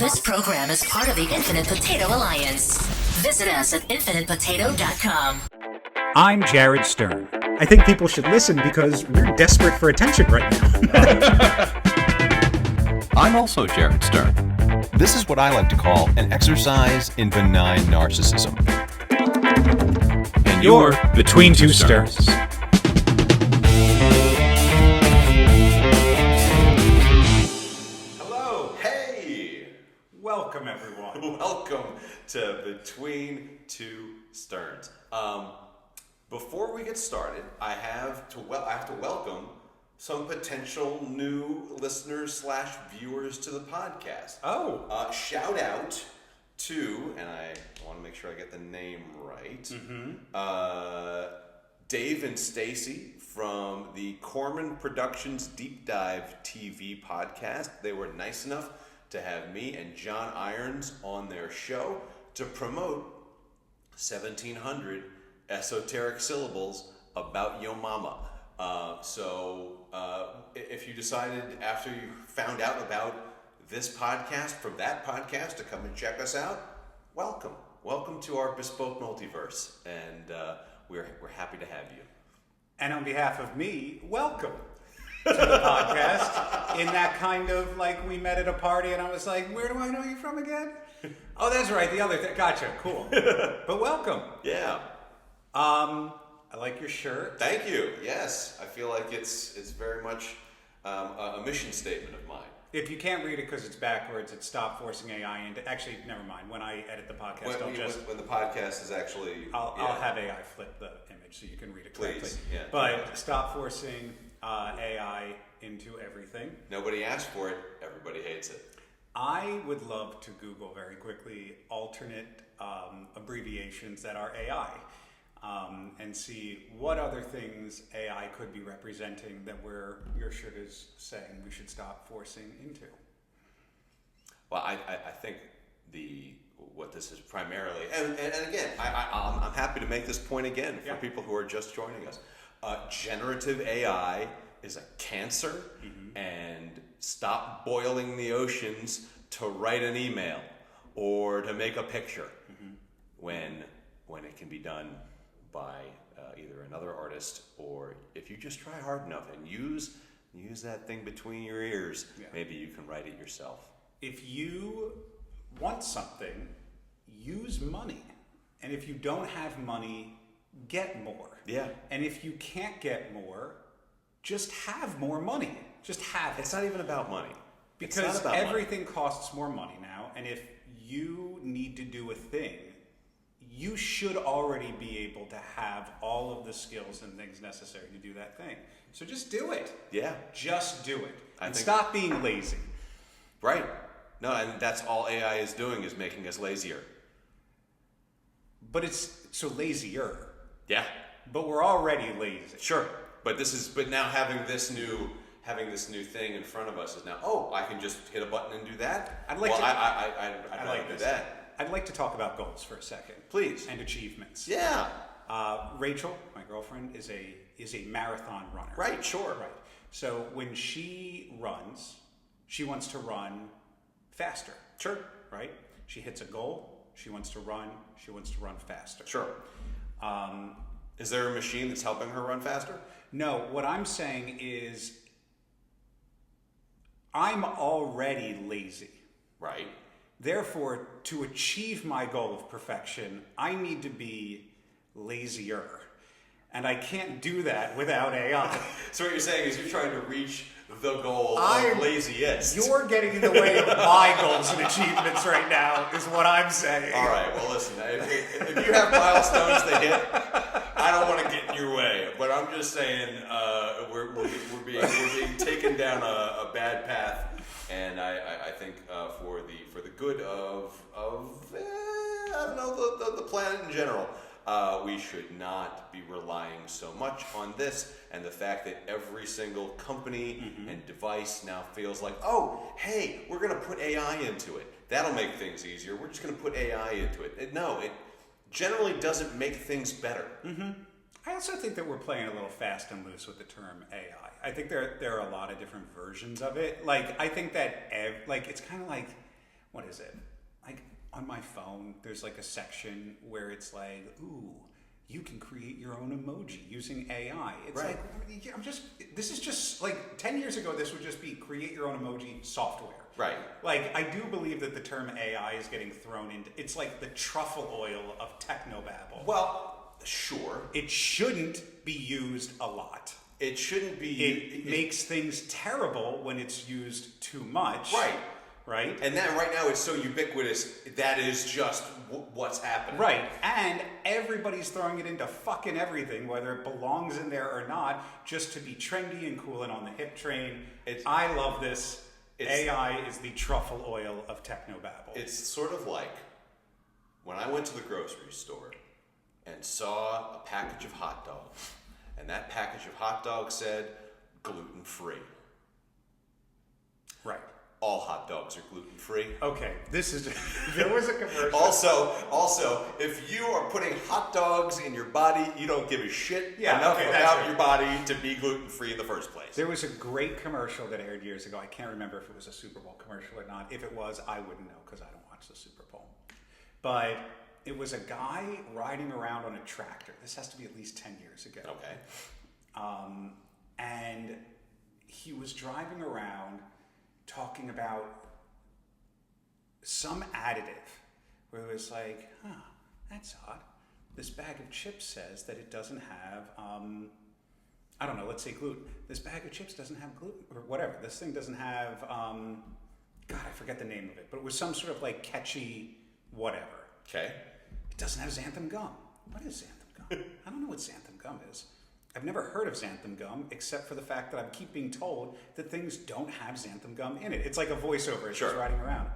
This program is part of the Infinite Potato Alliance. Visit us at infinitepotato.com. I'm Jared Stern. I think people should listen because we're desperate for attention right now. I'm also Jared Stern. This is what I like to call an exercise in benign narcissism. And You're Between Two Sterns. Hello. Hey. Welcome, everyone. Welcome to Between Two Sterns. Before we get started, I have to welcome some potential new listeners / viewers to the podcast. Oh. Shout out to, and I want to make sure I get the name right, Dave and Stacy from the Corman Productions Deep Dive TV podcast. They were nice enough to have me and John Irons on their show to promote 1,700 esoteric syllables about yo mama. So if you decided after you found out about this podcast from that podcast to come and check us out, welcome. Welcome to our bespoke multiverse, and we're happy to have you. And on behalf of me, welcome to the podcast. In that kind of, like, we met at a party and I was like, where do I know you from again? Oh, that's right, the other thing. Gotcha, cool. But welcome. Yeah. I like your shirt. Thank you. Yes, I feel like it's very much a mission statement of mine. If you can't read it because it's backwards, it's Stop Forcing AI into... Actually, never mind. When I edit the podcast, When the podcast is actually... I'll have AI flip the image so you can read it correctly. Please, yeah. But stop forcing AI into everything. Nobody asked for it. Everybody hates it. I would love to Google very quickly alternate abbreviations that are AI. And see what other things AI could be representing that your shirt is saying we should stop forcing into. Well, I think what this is primarily, and again, I'm happy to make this point again for people who are just joining us. Generative AI is a cancer, and stop boiling the oceans to write an email or to make a picture when it can be done by either another artist, or if you just try hard enough and use that thing between your ears, maybe you can write it yourself. If you want something, use money. And if you don't have money, get more. Yeah. And if you can't get more, just have more money. Just have it. It's not even about money. Because everything costs more money now, and if you need to do a thing, you should already be able to have all of the skills and things necessary to do that thing. So just do it. Yeah. Just do it. And think- stop being lazy. Right. No, and that's all AI is doing, is making us lazier. But it's so lazier. Yeah. But we're already lazy. Sure. But now having this new thing in front of us is now, I can just hit a button and do that? I'd like to do that. I'd like to talk about goals for a second. Please. And achievements. Yeah. Rachel, my girlfriend, is a marathon runner. Right, sure. Right. So when she runs, she wants to run faster. Sure. Right? She hits a goal, she wants to run faster. Sure. Is there a machine that's helping her run faster? No, what I'm saying is I'm already lazy. Right. Therefore, to achieve my goal of perfection, I need to be lazier. And I can't do that without AI. So what you're saying is you're trying to reach the goal of laziest. You're getting in the way of my goals and achievements right now, is what I'm saying. All right, well listen, if you have milestones to hit, I don't want to get in your way. But I'm just saying we're being taken down a bad path. And I think for the good of I don't know, the planet in general, we should not be relying so much on this, and the fact that every single company and device now feels like, oh, hey, we're going to put AI into it. That'll make things easier. We're just going to put AI into it. It generally doesn't make things better. I also think that we're playing a little fast and loose with the term AI. I think there are a lot of different versions of it. Like, I think that it's kind of like what is it? Like on my phone, there's like a section where it's like, ooh, you can create your own emoji using AI. It's Right. like, this is just like 10 years ago, this would just be create your own emoji software. Right. Like, I do believe that the term AI is getting thrown into, it's like the truffle oil of technobabble. Well, sure. It shouldn't be used a lot. It shouldn't be. It makes things terrible when it's used too much. Right. Right? And then right now it's so ubiquitous, that is just what's happening. Right, and everybody's throwing it into fucking everything, whether it belongs in there or not, just to be trendy and cool and on the hip train. I love this. AI is the truffle oil of technobabble. It's sort of like when I went to the grocery store and saw a package of hot dogs, and that package of hot dogs said gluten-free. Right. All hot dogs are gluten-free. Okay, this is there was a commercial. Also, if you are putting hot dogs in your body, you don't give a shit enough that's about right. your body to be gluten-free in the first place. There was a great commercial that aired years ago. I can't remember if it was a Super Bowl commercial or not. If it was, I wouldn't know because I don't watch the Super Bowl. But it was a guy riding around on a tractor. This has to be at least 10 years ago. Okay. And he was driving around talking about some additive where it was like, that's odd. This bag of chips says that it doesn't have, I don't know, let's say gluten. This bag of chips doesn't have gluten, or whatever. This thing doesn't have, God, I forget the name of it, but it was some sort of like catchy whatever. Okay. It doesn't have xanthan gum. What is xanthan gum? I don't know what xanthan gum is. I've never heard of xanthan gum, except for the fact that I keep being told that things don't have xanthan gum in it. It's like a voiceover. It's Sure. just riding around.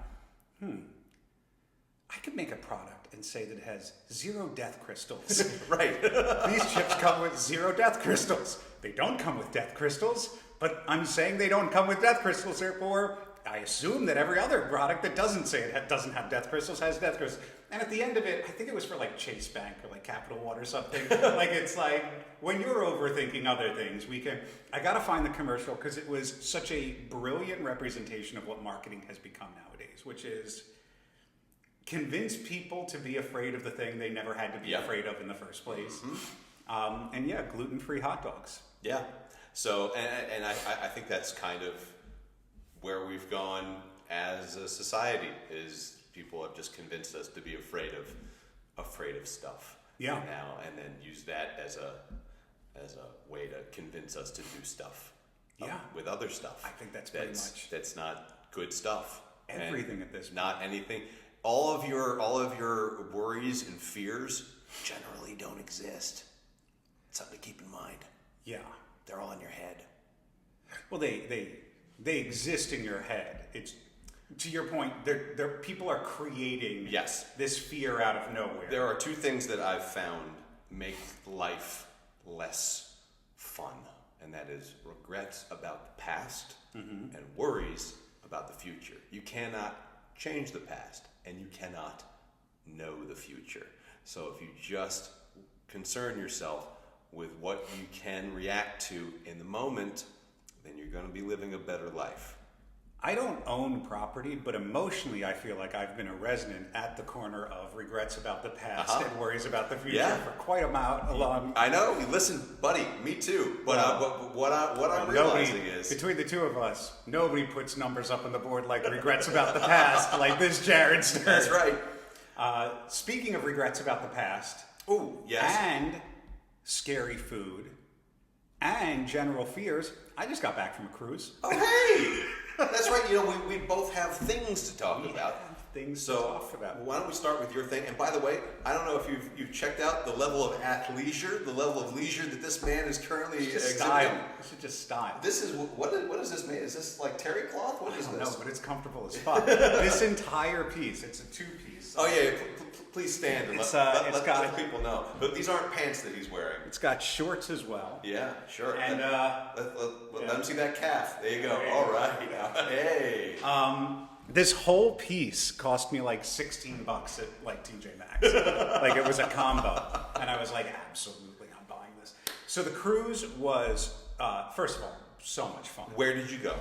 I could make a product and say that it has 0 death crystals. Right. These chips come with 0 death crystals. They don't come with death crystals, but I'm saying they don't come with death crystals, therefore I assume that every other product that doesn't say it doesn't have death crystals has death crystals. And at the end of it, I think it was for like Chase Bank or like Capital One or something. Like it's like when you're overthinking other things, I gotta find the commercial because it was such a brilliant representation of what marketing has become nowadays, which is convince people to be afraid of the thing they never had to be afraid of in the first place. And yeah, gluten-free hot dogs. Yeah. So, and I think that's kind of where we've gone as a society is people have just convinced us to be afraid of stuff. Yeah. Now and then use that as a way to convince us to do stuff. Yeah. With other stuff. I think that's pretty much that's not good stuff. Everything at this point. Not anything. All of your worries and fears generally don't exist. It's something to keep in mind. Yeah. They're all in your head. Well, they exist in your head. It's to your point. They're people are creating this fear out of nowhere. There are 2 things that I've found make life less fun, and that is regrets about the past and worries about the future. You cannot change the past, and you cannot know the future. So if you just concern yourself with what you can react to in the moment, then you're going to be living a better life. I don't own property, but emotionally I feel like I've been a resident at the corner of regrets about the past and worries about the future for quite a long. I know. Listen, buddy, me too. But what I'm realizing is between the 2 of us, nobody puts numbers up on the board like regrets about the past, like this Jared Stern. That's right. Speaking of regrets about the past, and scary food, and general fears, I just got back from a cruise. Oh, hey! That's right. You know, we both have things to talk about. Things to talk about. Why don't we start with your thing? And by the way, I don't know if you've checked out the level of athleisure, the level of leisure that this man is currently exhibiting. Style. This is just style. This is what is this made? Is this like terry cloth? What is this? No, but it's comfortable as fuck. This entire piece, it's a 2-piece. Oh yeah, please stand and let people know. But these aren't pants that he's wearing. It's got shorts as well. Yeah, sure. And let them see that calf. There you go. All right. Hey. This whole piece cost me like $16 at like TJ Maxx. Like it was a combo, and I was like, absolutely, I'm buying this. So the cruise was, first of all, so much fun. Where did you go?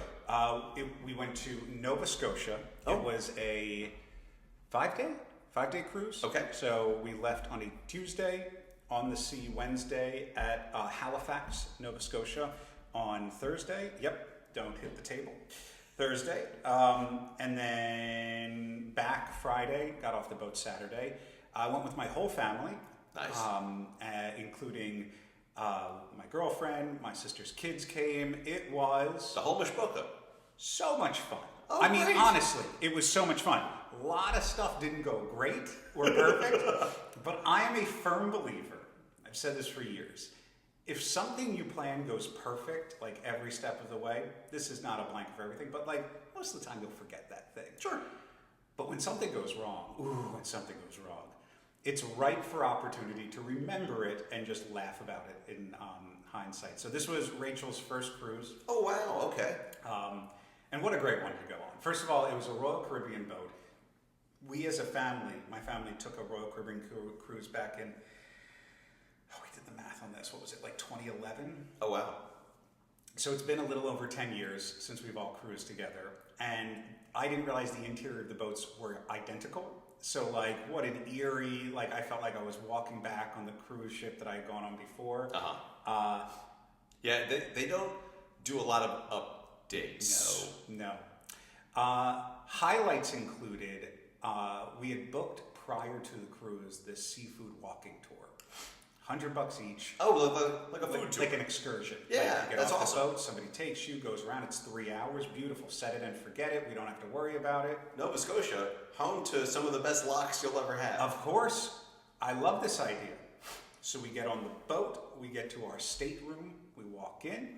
We went to Nova Scotia. Oh. It was a 5-day cruise. Okay. So we left on a Tuesday, on the sea Wednesday at Halifax, Nova Scotia. On Thursday, don't hit the table. Thursday, and then back Friday, got off the boat Saturday. I went with my whole family. Nice. Including my girlfriend, my sister's kids came. It was The whole mishpocha. so much fun. Oh, I mean, great. honestly, it was so much fun. A lot of stuff didn't go great or perfect, but I am a firm believer. I've said this for years. If something you plan goes perfect, like every step of the way, this is not a blanket for everything, but like most of the time you'll forget that thing. Sure. But when something goes wrong, when something goes wrong, it's ripe for opportunity to remember it and just laugh about it in hindsight. So this was Rachel's first cruise. Oh, wow. Okay. And what a great one to go on. First of all, it was a Royal Caribbean boat. We as a family, my family took a Royal Caribbean cruise back in, we did the math on this, what was it, like 2011? Oh, wow. So it's been a little over 10 years since we've all cruised together. And I didn't realize the interior of the boats were identical. So like, what an eerie, like I felt like I was walking back on the cruise ship that I had gone on before. Yeah, they don't do a lot of updates. No. Highlights included, we had booked prior to the cruise this seafood walking tour. $100 each. Oh, like a food tour. Like an excursion. Yeah, Like you get that's off awesome. the boat, somebody takes you, goes around, it's 3 hours, beautiful, set it and forget it, we don't have to worry about it. Nova Scotia, home to some of the best locks you'll ever have. Of course, I love this idea. So we get on the boat, we get to our stateroom, we walk in,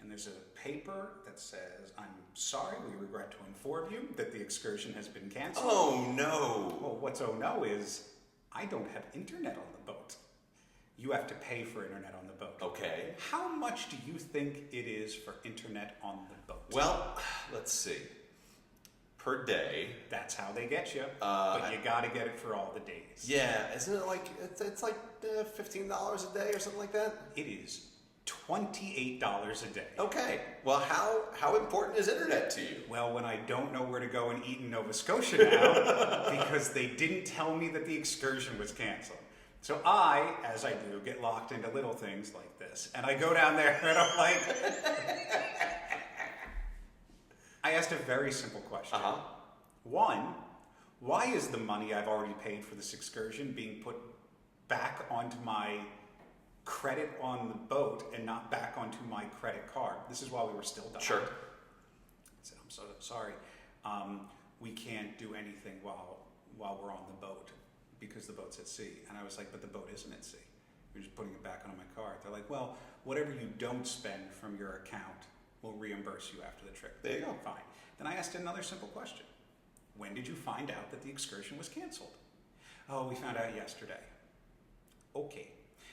and there's a paper that says, "I'm sorry, we regret to inform you that the excursion has been canceled." Oh, no. Well, what's oh no is, I don't have internet on the boat. You have to pay for internet on the boat. Okay. How much do you think it is for internet on the boat? Well, let's see. Per day. That's how they get you. But you got to get it for all the days. Yeah, isn't it like, it's like $15 a day or something like that? It is $28 a day. Okay. Well, how important is internet to you? Well, when I don't know where to go and eat in Nova Scotia now, because they didn't tell me that the excursion was canceled. So I, as I do, get locked into little things like this. And I go down there and I'm like, I asked a very simple question. One, why is the money I've already paid for this excursion being put back onto my credit on the boat and not back onto my credit card? This is while we were still docked. Sure. I said, I'm so sorry. We can't do anything while we're on the boat because the boat's at sea. And I was like, but the boat isn't at sea. We're just putting it back on my card. They're like, well, whatever you don't spend from your account, we'll reimburse you after the trip. There you go. Fine. Then I asked another simple question. When did you find out that the excursion was canceled? Oh, we found out yesterday. Okay.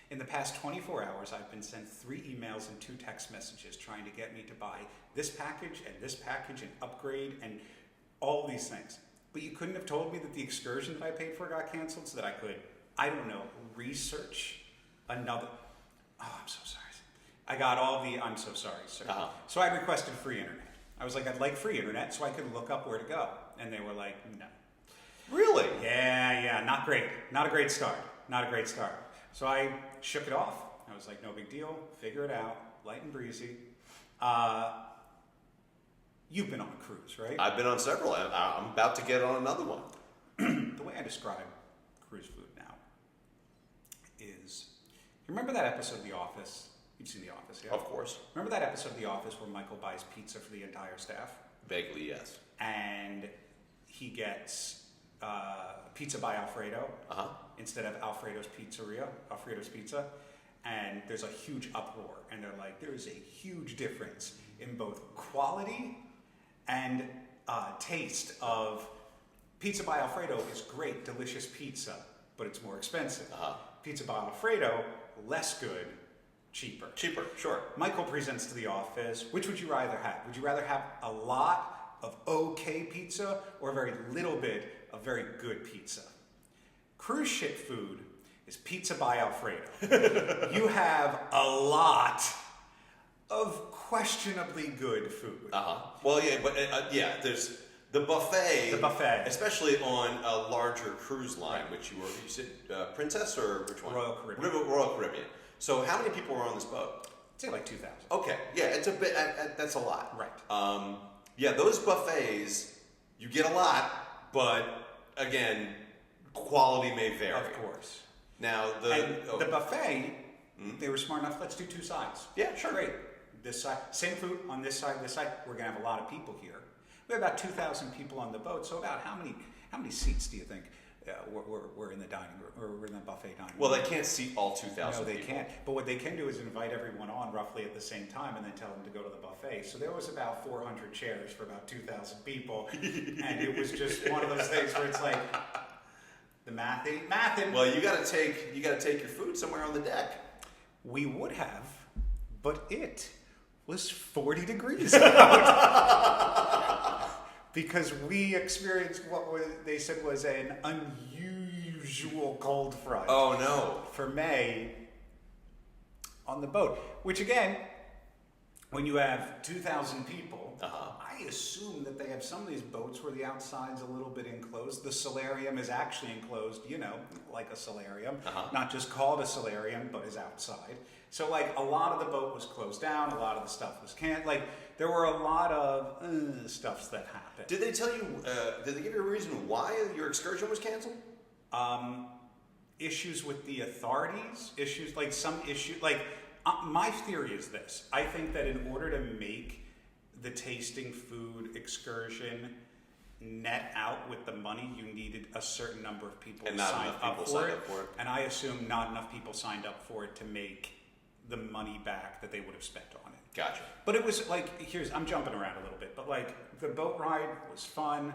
In the past 24 hours, I've been sent 3 emails and 2 text messages trying to get me to buy this package and upgrade and all these things. But you couldn't have told me that the excursion that I paid for got canceled so that I could, I don't know, research another. Oh, I'm so sorry. I got all the, I'm so sorry, sir. So I requested free internet. I was like, I'd like free internet so I could look up where to go. And they were like, no. Really? Yeah, not great. Not a great start. Not a great start. So I shook it off. I was like, no big deal. Figure it out. Light and breezy. You've been on a cruise, right? I've been on several. I'm about to get on another one. The way I describe cruise food now is, you remember that episode of The Office? You've seen The Office, yeah? Of course. Remember that episode of The Office where Michael buys pizza for the entire staff? Vaguely, yes. And he gets pizza by Alfredo instead of Alfredo's Pizza. And there's a huge uproar. And they're like, there is a huge difference in both quality and taste of Pizza by Alfredo is great, delicious pizza, but it's more expensive. Pizza by Alfredo, less good, cheaper. Cheaper, sure. Michael presents to the office, which would you rather have? Would you rather have a lot of okay pizza or a very little bit of very good pizza? Cruise ship food is Pizza by Alfredo. You have a lot of questionably good food. Well, yeah, but there's the buffet. The buffet. Especially on a larger cruise line, which you said Princess or which one? Royal Caribbean. Royal Caribbean. So how many people were on this boat? I'd say like 2,000. Okay, yeah, it's a bit. That's a lot. Right. Yeah, those buffets, you get a lot, but again, quality may vary. Of course. Now the buffet, they were smart enough. Let's do 2 sides. Yeah, sure. Great. This side, same food on this side. This side, we're gonna have a lot of people here. We have about 2,000 people on the boat. So about how many seats do you think were in the dining room or we're in the buffet dining room? Well, they can't seat all 2,000. No, they people. can't. But what they can do is invite everyone on roughly at the same time and then tell them to go to the buffet. So there was about 400 chairs for about 2,000 people, and it was just one of those things where it's like the math ain't mathin'. Well, you got to take your food somewhere on the deck. We would have, but it was 40 degrees out. Because we experienced what they said was an unusual cold front. Oh, no. For May on the boat. Which again, when you have 2,000 people, I assume that they have some of these boats where the outside's a little bit enclosed. The solarium is actually enclosed, like a solarium. Not just called a solarium, but is outside. So like a lot of the boat was closed down, a lot of the stuff was canned. Like there were a lot of stuffs that happened. Did they tell you, did they give you a reason why your excursion was canceled? Issues with the authorities, my theory is this. I think that in order to make the tasting food excursion net out with the money, you needed a certain number of people and not signed enough up people for signed it. up for it. And I assume not enough people signed up for it to make the money back that they would have spent on it. Gotcha. But it was like, I'm jumping around a little bit, but like the boat ride was fun.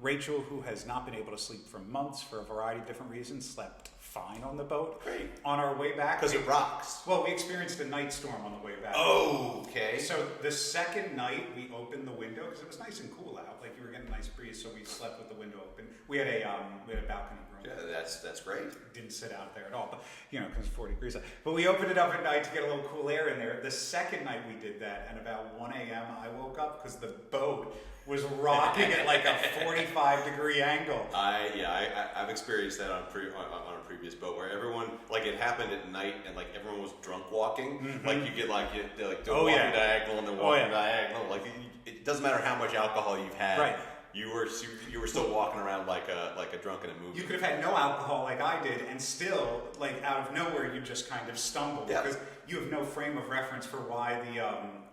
Rachel, who has not been able to sleep for months for a variety of different reasons, slept fine on the boat. Great. On our way back. Because it rocks. Well, we experienced a night storm on the way back. Oh, okay. So the second night we opened the window because it was nice and cool out. Like you were getting a nice breeze, so we slept with the window open. We had a balcony room. Yeah, that's great. Didn't sit out there at all, but because it's 40 degrees out. But we opened it up at night to get a little cool air in there. The second night we did that, and about 1 a.m. I woke up because the boat was rocking at like a 45-degree angle. I've experienced that on a previous boat where everyone, like it happened at night and like everyone was drunk walking. Mm-hmm. Like you get they're like walking diagonal and then walking diagonal. Like it doesn't matter how much alcohol you've had. Right. You were still walking around like a drunk in a movie. You could have had no alcohol like I did, and still, like out of nowhere, you just kind of stumbled because you have no frame of reference for why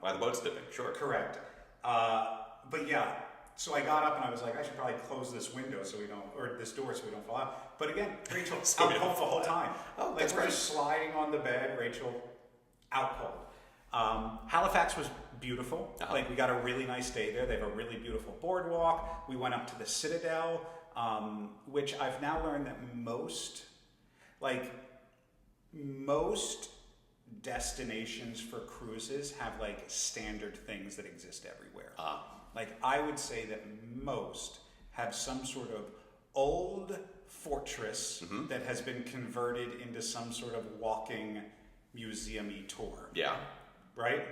the boat's dipping. Sure. Correct. But yeah, so I got up and I was like, I should probably close this window or this door so we don't fall out. But again, Rachel out cold the whole time. Oh, like we're just sliding on the bed, Rachel out cold. Halifax was beautiful. Like we got a really nice day there. They have a really beautiful boardwalk. We went up to the Citadel, which I've now learned that most destinations for cruises have like standard things that exist everywhere. Like I would say that most have some sort of old fortress that has been converted into some sort of walking museum-y tour. Yeah. Right?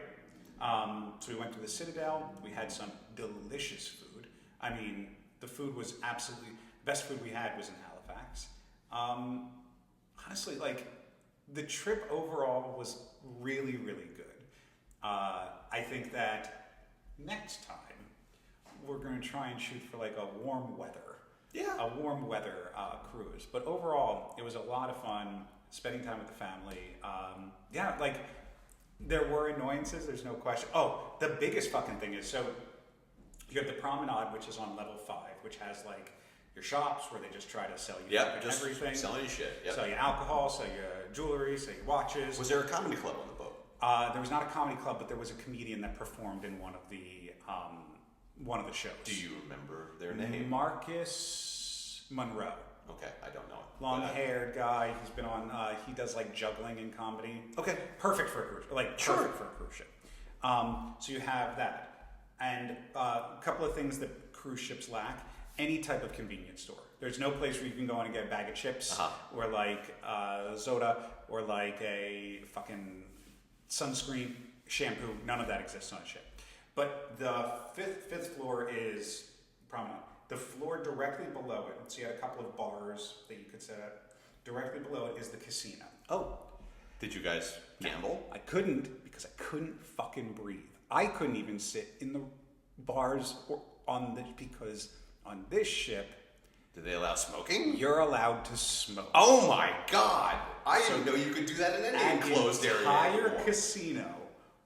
So we went to the Citadel. We had some delicious food. I mean, the food was absolutely the best food we had was in Halifax. Honestly, like the trip overall was really, really good. I think that next time we're going to try and shoot for like a warm weather cruise. But overall, it was a lot of fun spending time with the family. There were annoyances, there's no question. Oh, the biggest fucking thing is, so you have the promenade, which is on level 5, which has like your shops where they just try to sell you just everything. Selling you shit. Yep. Sell you alcohol, sell you jewelry, sell you watches. Was there a comedy club on the boat? There was not a comedy club, but there was a comedian that performed in one of the shows. Do you remember their name? Marcus Monroe. Okay, I don't know it. Long-haired guy. He's been on. He does like juggling in comedy. Okay, perfect for a cruise. Perfect for a cruise ship. So you have that, and a couple of things that cruise ships lack: any type of convenience store. There's no place where you can go in and get a bag of chips, or like soda, or like a fucking sunscreen. shampoo, none of that exists on a ship. But the fifth floor is prominent. The floor directly below it, so you had a couple of bars that you could set up. Directly below it is the casino. Oh. Did you guys gamble? I couldn't because I couldn't fucking breathe. I couldn't even sit in the bars or because on this ship, Did they allow smoking? you're allowed to smoke. Oh my God! I didn't know you could do that in any enclosed area. The entire anymore. casino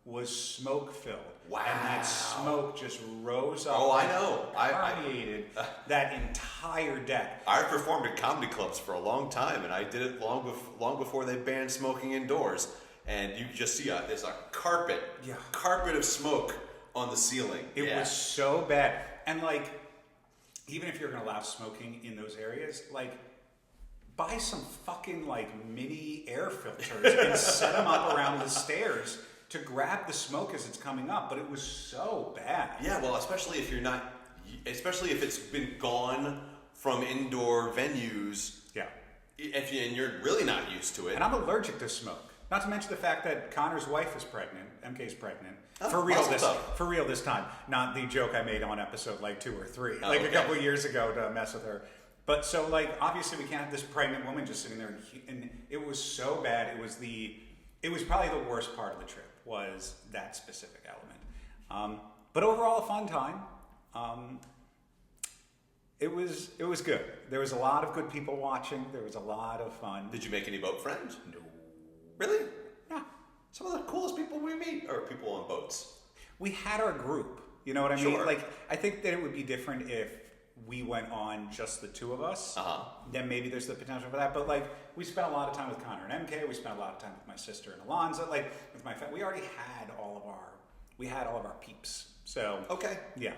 was smoke filled. Wow. And that smoke just rose up. Oh, I know. Permeated that entire deck. I performed at comedy clubs for a long time, and I did it long before they banned smoking indoors. And you just see there's a carpet of smoke on the ceiling. It was so bad. And like, even if you're going to allow smoking in those areas, like, buy some fucking like mini air filters and set them up around the stairs to grab the smoke as it's coming up. But it was so bad. Yeah, well, especially if it's been gone from indoor venues. Yeah. And you're really not used to it. And I'm allergic to smoke. Not to mention the fact that Connor's wife is pregnant. MK's pregnant. Oh, For real this time. Not the joke I made on episode like 2 or 3. Oh, like a couple of years ago to mess with her. But so like, obviously we can't have this pregnant woman just sitting there. And it was so bad. It was probably the worst part of the trip was that specific element. But overall a fun time. It was good. There was a lot of good people watching. There was a lot of fun. Did you make any boat friends? No. Really? Yeah. Some of the coolest people we meet are people on boats. We had our group. You know what I mean? Sure. Like, I think that it would be different if we went on just the two of us. Uh-huh. Then maybe there's the potential for that. But like, we spent a lot of time with Connor and MK. We spent a lot of time with my sister and Alonzo. Like, with my family. We already had all of our peeps. So Okay. yeah,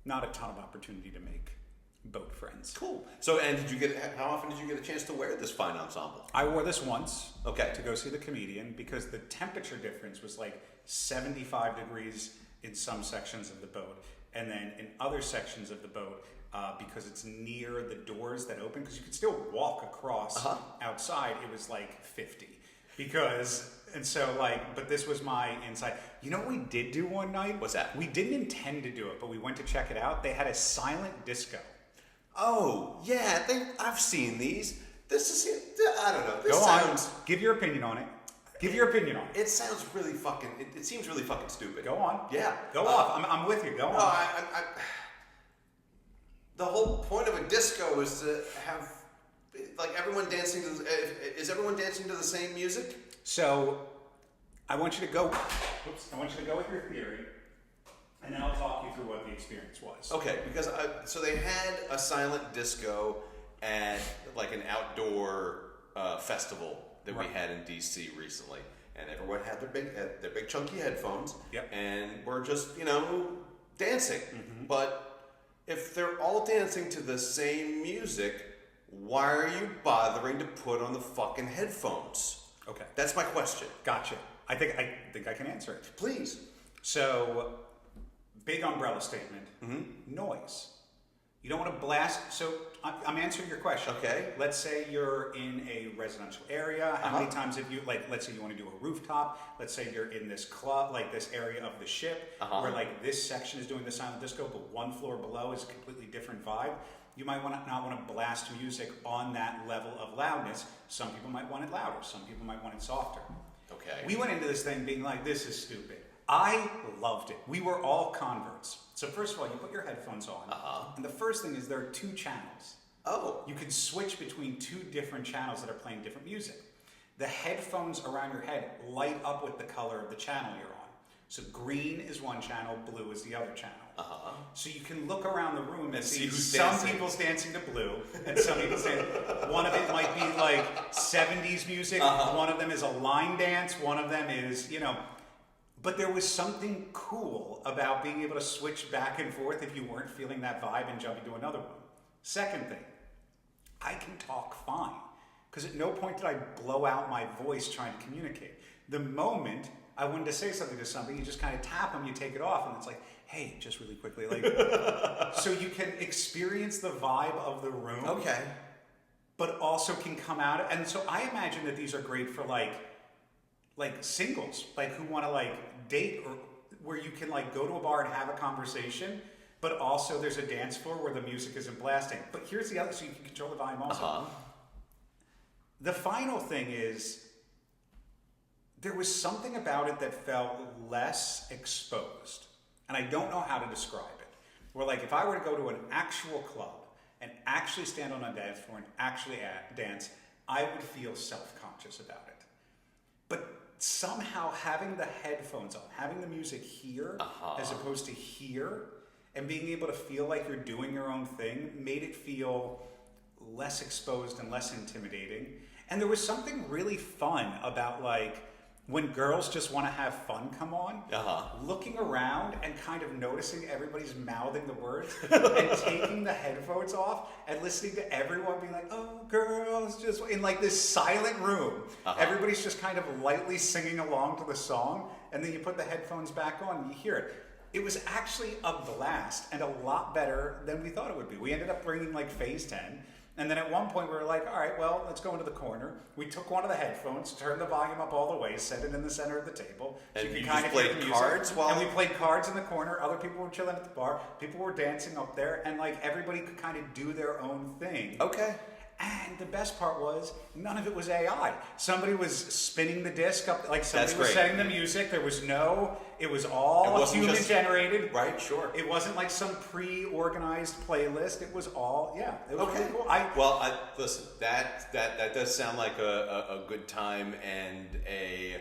not a ton of opportunity to make boat friends. Cool. So, and how often did you get a chance to wear this fine ensemble? I wore this once. Okay. To go see the comedian because the temperature difference was like 75 degrees in some sections of the boat, and then in other sections of the boat, because it's near the doors that open, because you could still walk across outside, it was like 50. But this was my insight. You know what we did do one night? What's that? We didn't intend to do it, but we went to check it out. They had a silent disco. Oh, yeah, I've seen these. This is, I don't know. This Go sounds, on. Give your opinion on it. It sounds really fucking, it seems really fucking stupid. Go on. Yeah. Go off. I'm with you. Go on. No, the whole point of a disco is to have, like, everyone dancing to, is everyone dancing to the same music? So, I want you to go with your theory, and then I'll talk you through what the experience was. Okay, because so they had a silent disco at like an outdoor festival that we had in DC recently, and everyone had their big chunky headphones, and we're just dancing. Mm-hmm. But if they're all dancing to the same music, why are you bothering to put on the fucking headphones? Okay, that's my question. Gotcha. I think I can answer it. Please. So, big umbrella statement. Mm-hmm. Noise. You don't want to blast. So I'm answering your question. Okay. Let's say you're in a residential area. How many times have you, like, let's say you want to do a rooftop. Let's say you're in this club, like this area of the ship, where like this section is doing the silent disco, but one floor below is a completely different vibe. You might not want to blast music on that level of loudness. Some people might want it louder. Some people might want it softer. Okay. We went into this thing being like, this is stupid. I loved it. We were all converts. So first of all, you put your headphones on, and the first thing is there are 2 channels. Oh. You can switch between 2 different channels that are playing different music. The headphones around your head light up with the color of the channel you're on. So green is one channel, blue is the other channel. So you can look around the room and see who's some dancing. people's dancing to blue, and some people's dancing. One of it might be like 70s music. One of them is a line dance. One of them is, But there was something cool about being able to switch back and forth if you weren't feeling that vibe and jump into another one. Second thing, I can talk fine. Because at no point did I blow out my voice trying to communicate. The moment I wanted to say something to somebody, you just kind of tap them, you take it off, and it's like, hey, just really quickly. So you can experience the vibe of the room. Okay. But also can come out. And so I imagine that these are great for like singles, like who want to like date, or where you can like go to a bar and have a conversation, but also there's a dance floor where the music isn't blasting. But here's the other, so you can control the volume also. The final thing is, there was something about it that felt less exposed. And I don't know how to describe it. Where like, if I were to go to an actual club and actually stand on a dance floor and actually dance, I would feel self-conscious about it. But somehow having the headphones on, having the music here as opposed to here, and being able to feel like you're doing your own thing made it feel less exposed and less intimidating. And there was something really fun about like, when girls just want to have fun come on, looking around and kind of noticing everybody's mouthing the words and taking the headphones off and listening to everyone being like, oh, girls, just in like this silent room. Everybody's just kind of lightly singing along to the song, and then you put the headphones back on and you hear it. It was actually a blast and a lot better than we thought it would be. We ended up bringing like Phase 10. And then at one point we were like, all right, well, let's go into the corner. We took one of the headphones, turned the volume up all the way, set it in the center of the table. And so you kind just of played cards while... And we played cards in the corner. Other people were chilling at the bar. People were dancing up there. And like everybody could kind of do their own thing. Okay. And the best part was, none of it was AI. Somebody was spinning the disc up, like somebody That's was great. setting the music. There was no, it was all human generated. Right, sure. It wasn't like some pre-organized playlist. It was all, it was Okay. really cool. Listen, that does sound like a good time and a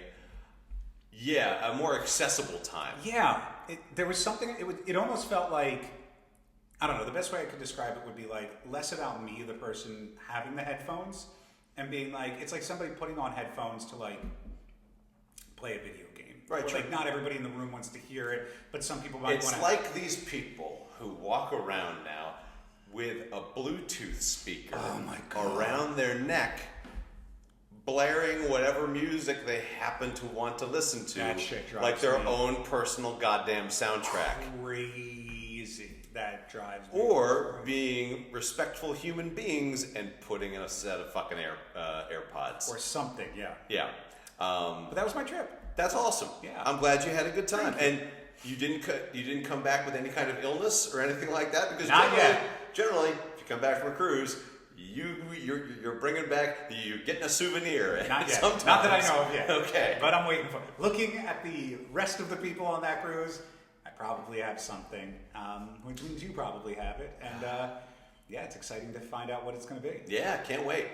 more accessible time. Yeah, there was something, it almost felt like, I don't know, the best way I could describe it would be like less about me, the person having the headphones, and being like, it's like somebody putting on headphones to like play a video game. Right, Like not everybody in the room wants to hear it, but some people might want to. It's like these people who walk around now with a Bluetooth speaker around their neck, blaring whatever music they happen to want to listen to, That shit drives like their me own personal goddamn soundtrack. Crazy. That drives me. Or being respectful human beings and putting in a set of fucking AirPods. Or something, yeah. Yeah. But that was my trip. That's awesome. Yeah. I'm glad you had a good time. Thank And you didn't come back with any kind of illness or anything like that? Because Not yet. generally, if you come back from a cruise, you're bringing back, you're getting a souvenir. Not yet. Sometimes. Not that I know of yet. Okay. But I'm waiting for it. Looking at the rest of the people on that cruise, I probably have something, which means you probably have it. And it's exciting to find out what it's going to be. Yeah, can't wait.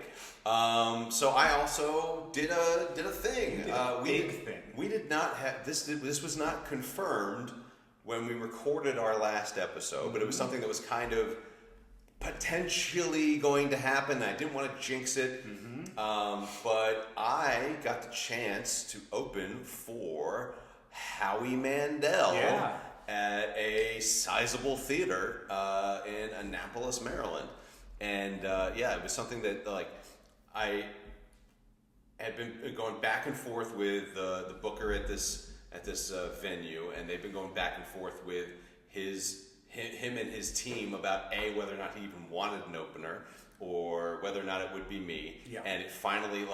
So I also did a thing. You did a big thing. We did not have this. This was not confirmed when we recorded our last episode, but it was something that was kind of potentially going to happen. I didn't want to jinx it, but I got the chance to open for Howie Mandel. Yeah. At a sizable theater in Annapolis, Maryland, and it was something that like I had been going back and forth with the booker at this venue, and they've been going back and forth with him and his team about whether or not he even wanted an opener or whether or not it would be me. Yeah. And it finally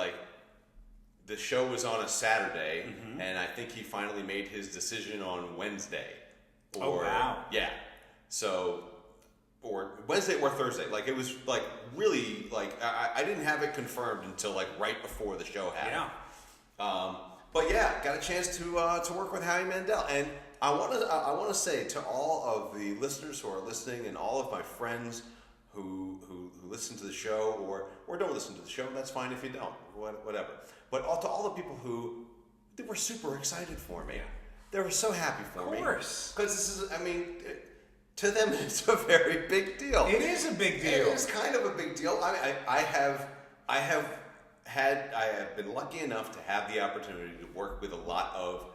the show was on a Saturday, and I think he finally made his decision on Wednesday. Oh, wow. Yeah. So, or Wednesday or Thursday. Like, it was, like, really, like, I didn't have it confirmed until, like, right before the show happened. Yeah. But, yeah, got a chance to work with Howie Mandel. And I want to say to all of the listeners who are listening and all of my friends who listen to the show or don't listen to the show, that's fine if you don't, whatever. But to all the people they were super excited for me. They were so happy for me. Of course. Because this is, to them, it's a very big deal. It is a big deal. It is kind of a big deal. I have been lucky enough to have the opportunity to work with a lot of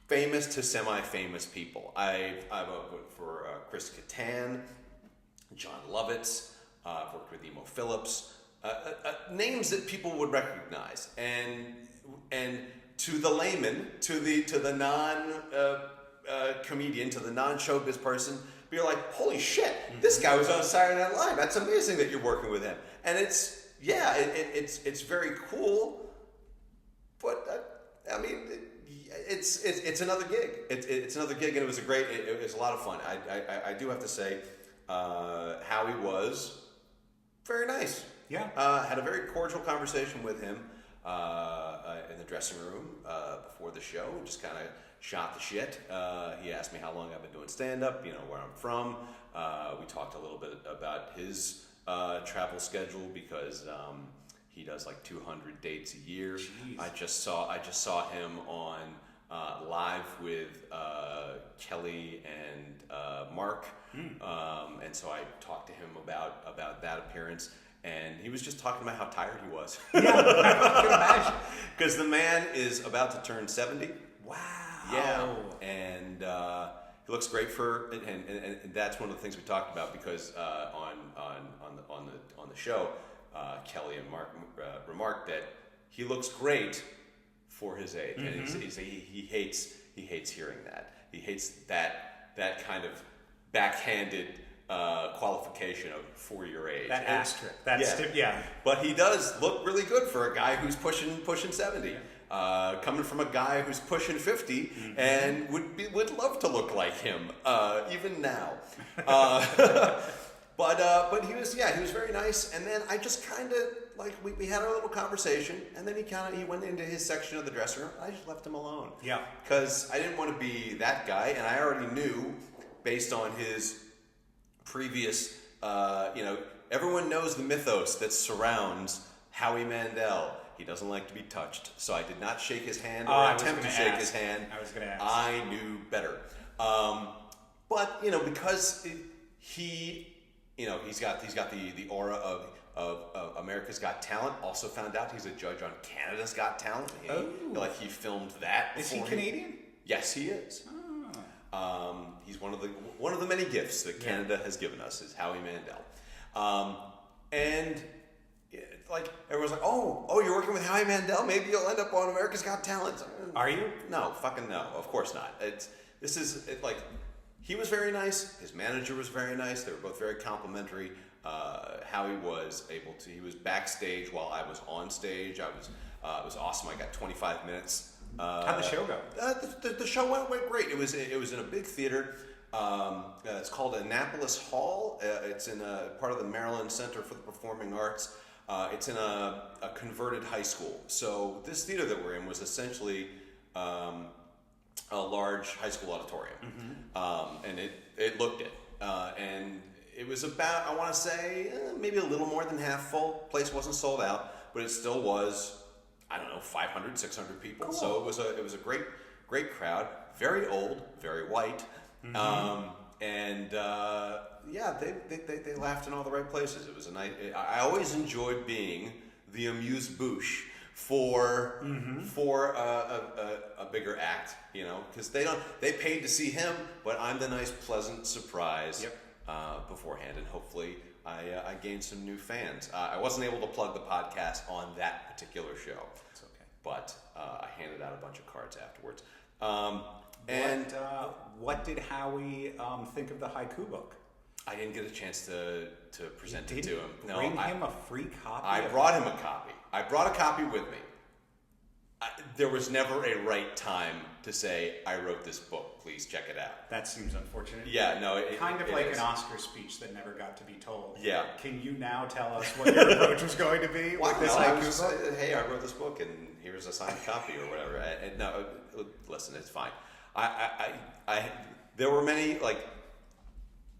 famous to semi-famous people. I've worked for Chris Kattan, John Lovitz, I've worked with Emo Phillips, names that people would recognize, and to the layman, to the non comedian, to the non showbiz person, you're like, holy shit, this guy was on Saturday Night Live. That's amazing that you're working with him, and it's very cool. But I mean, it's another gig. It's another gig, and it was it was a lot of fun. I do have to say, Howie was very nice. Yeah. Had a very cordial conversation with him in the dressing room before the show. Just kind of shot the shit. He asked me how long I've been doing stand-up, where I'm from. We talked a little bit about his travel schedule because he does like 200 dates a year. Jeez. I just saw him on live with Kelly and Mark, and so I talked to him about that appearance. And he was just talking about how tired he was. Yeah, I can imagine. Because the man is about to turn 70. Wow. Yeah, and he looks great and that's one of the things we talked about because on the show, Kelly and Mark remarked that he looks great for his age, and he hates hearing that. He hates that kind of backhanded qualification of for your age. That asterisk. That's yeah. But he does look really good for a guy who's pushing 70. Coming from a guy who's pushing 50 and would love to look like him even now. But he was very nice. And then I just kind of like we had our little conversation, and then he went into his section of the dressing room. I just left him alone. Yeah. Because I didn't want to be that guy, and I already knew based on his previous, everyone knows the mythos that surrounds Howie Mandel. He doesn't like to be touched, so I did not shake his hand or attempt to shake his hand. I was going to ask. I knew better. But because he's got the aura of America's Got Talent. Also found out he's a judge on Canada's Got Talent. He filmed that. Is he Canadian? Yes, he is. He's one of the many gifts that Canada has given us is Howie Mandel, and everyone's like, oh, you're working with Howie Mandel. Maybe you'll end up on America's Got Talent. Are you? No, fucking no. Of course not. He was very nice. His manager was very nice. They were both very complimentary. Howie was he was backstage while I was on stage. It was awesome. I got 25 minutes. How'd the show go? The show went great. It was in a big theater. It's called Annapolis Hall. It's in a part of the Maryland Center for the Performing Arts. It's in a converted high school. So this theater that we're in was essentially a large high school auditorium, and it looked it. And it was about, I want to say, maybe a little more than half full. Place wasn't sold out, but it still was, 500, 600 people. Cool. So it was a great crowd. Very old, very white, and they laughed in all the right places. It was a night. I always enjoyed being the amuse-bouche for a bigger act, because they paid to see him, but I'm the nice, pleasant surprise beforehand, and hopefully I gained some new fans. I wasn't able to plug the podcast on that particular show. It's okay. But I handed out a bunch of cards afterwards. What did Howie think of the haiku book? I didn't get a chance to present it to him. Bring him a free copy? I brought him a copy. I brought a copy with me. There was never a right time to say, I wrote this book, please check it out. That seems unfortunate. Yeah, no. Kind of like an Oscar speech that never got to be told. Yeah. Can you now tell us what your approach was going to be with this haiku book? Hey, I wrote this book and here's a signed copy or whatever. Listen, it's fine. There were many,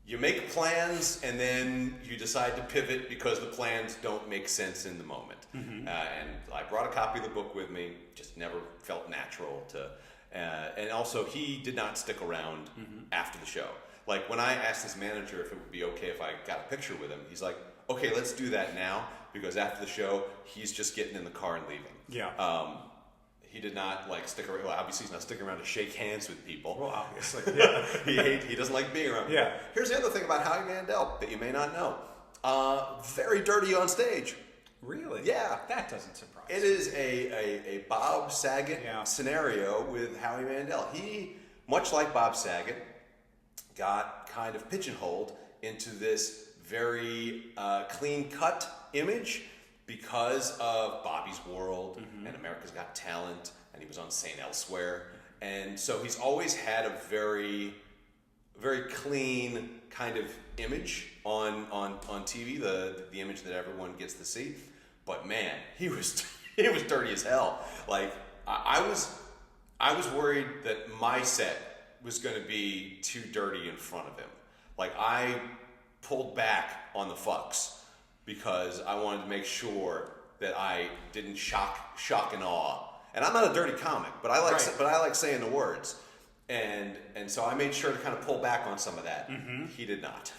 you make plans and then you decide to pivot because the plans don't make sense in the moment. And I brought a copy of the book with me, just never felt natural to, and also he did not stick around after the show. Like when I asked his manager if it would be okay if I got a picture with him, he's like, okay, let's do that now, because after the show, he's just getting in the car and leaving. Yeah. He did not stick around. Well, obviously he's not sticking around to shake hands with people. Well, obviously, yeah. He doesn't like being around people. Yeah. Here's the other thing about Howie Mandel that you may not know. Very dirty on stage. Really? Yeah. That doesn't surprise me. It is a Bob Saget Yeah. scenario with Howie Mandel. He, much like Bob Saget, got kind of pigeonholed into this very clean-cut image because of Bobby's World and America's Got Talent and he was on St. Elsewhere. And so he's always had a very, very clean kind of image on TV, the image that everyone gets to see. But man, he was dirty as hell. Like I was worried that my set was going to be too dirty in front of him. Like I pulled back on the fucks because I wanted to make sure that I didn't shock and awe. And I'm not a dirty comic, but I like saying the words. And so I made sure to kind of pull back on some of that. Mm-hmm. He did not.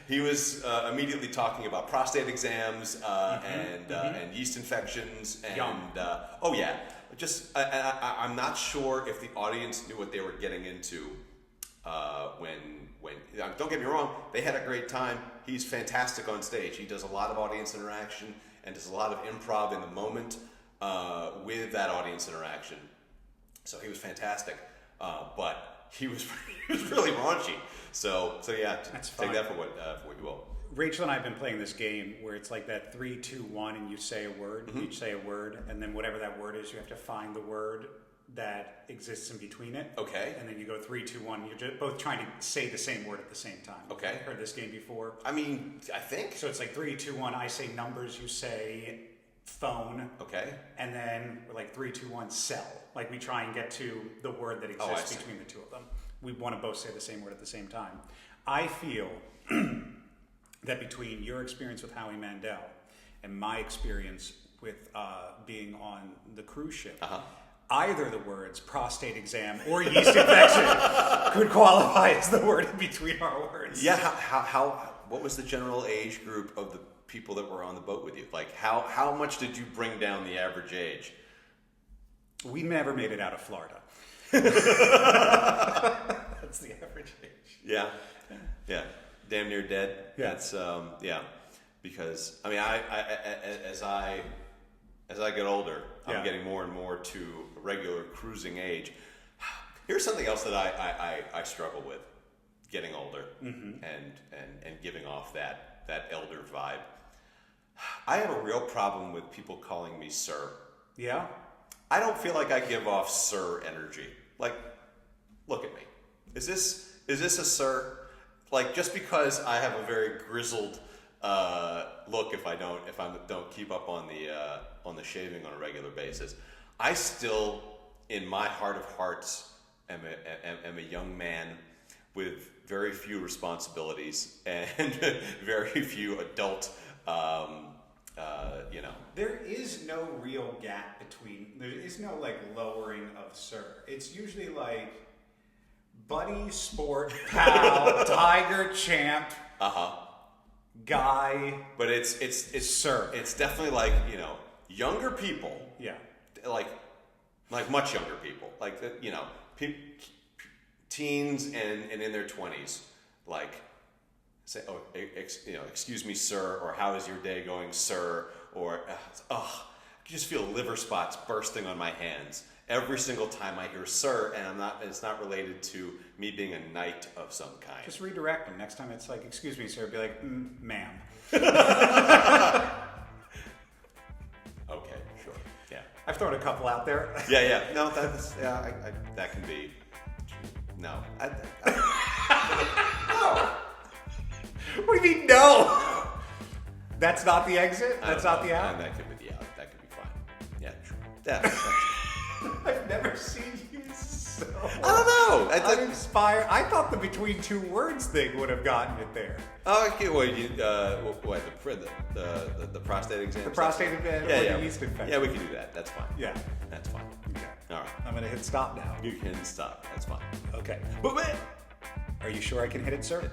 He was immediately talking about prostate exams and yeast infections and I'm not sure if the audience knew what they were getting into when don't get me wrong, they had a great time. He's fantastic on stage. He does a lot of audience interaction and does a lot of improv in the moment with that audience interaction. So he was fantastic, but he was really raunchy. So yeah, take that for what you will. Rachel and I have been playing this game where it's like that 3, 2, 1, and you say a word. Mm-hmm. You say a word, and then whatever that word is, you have to find the word that exists in between it. Okay. And then you go 3, 2, 1. You're just both trying to say the same word at the same time. Okay. You've heard this game before? I mean, I think. So it's like 3, 2, 1. I say numbers. You say phone. Okay. And then we're like 3, 2, 1. Cell. Like we try and get to the word that exists between the two of them. We want to both say the same word at the same time. I feel that between your experience with Howie Mandel and my experience with being on the cruise ship, either the words prostate exam or yeast infection could qualify as the word in between our words. Yeah, what was the general age group of the people that were on the boat with you? Like, how much did you bring down the average age? We never made it out of Florida. That's the average age. Yeah. Damn near dead. Yeah. That's because I mean, I as I get older, I'm getting more and more to regular cruising age. Here's something else that I struggle with getting older and giving off that elder vibe. I have a real problem with people calling me sir. Yeah? I don't feel like I give off sir energy. Like, look at me. Is this a sir? Like, just because I have a very grizzled look if I don't keep up on the shaving on a regular basis, I still, in my heart of hearts, am a young man with very few responsibilities and very few adult. There is no real gap between. There is no like lowering of sir. It's usually like buddy, sport, pal, tiger, champ, guy. But it's sir. It's definitely like younger people. Yeah. Like much younger people. Like teens and in their 20s. Like say, excuse me, sir, or how is your day going, sir? Or, I just feel liver spots bursting on my hands every single time I hear sir, and it's not related to me being a knight of some kind. Just redirect them. Next time it's like, excuse me, sir, be like, ma'am. Okay, sure. Yeah. I've thrown a couple out there. Yeah. No, that can be. No. No. What do you mean, no? That's not the exit? That's not the out? That could be fine. Yeah, true. Yeah. I've never seen you so I don't know. uninspired. I thought the between two words thing would have gotten it there. Oh, okay. Well, the prostate exam? The prostate exam or the yeast infection? Yeah, we can do that. That's fine. Yeah. That's fine. Okay. All right. I'm going to hit stop now. You can stop. That's fine. Okay. But are you sure I can hit it, sir?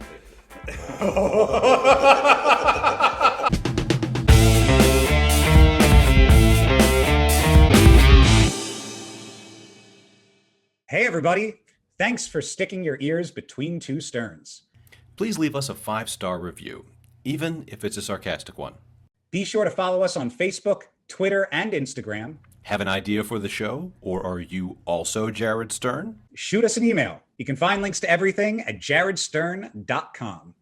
Hey, everybody. Thanks for sticking your ears between two sterns. Please leave us a 5-star review, even if it's a sarcastic one. Be sure to follow us on Facebook, Twitter, and Instagram. Have an idea for the show, or are you also Jared Stern? Shoot us an email. You can find links to everything at jaredstern.com.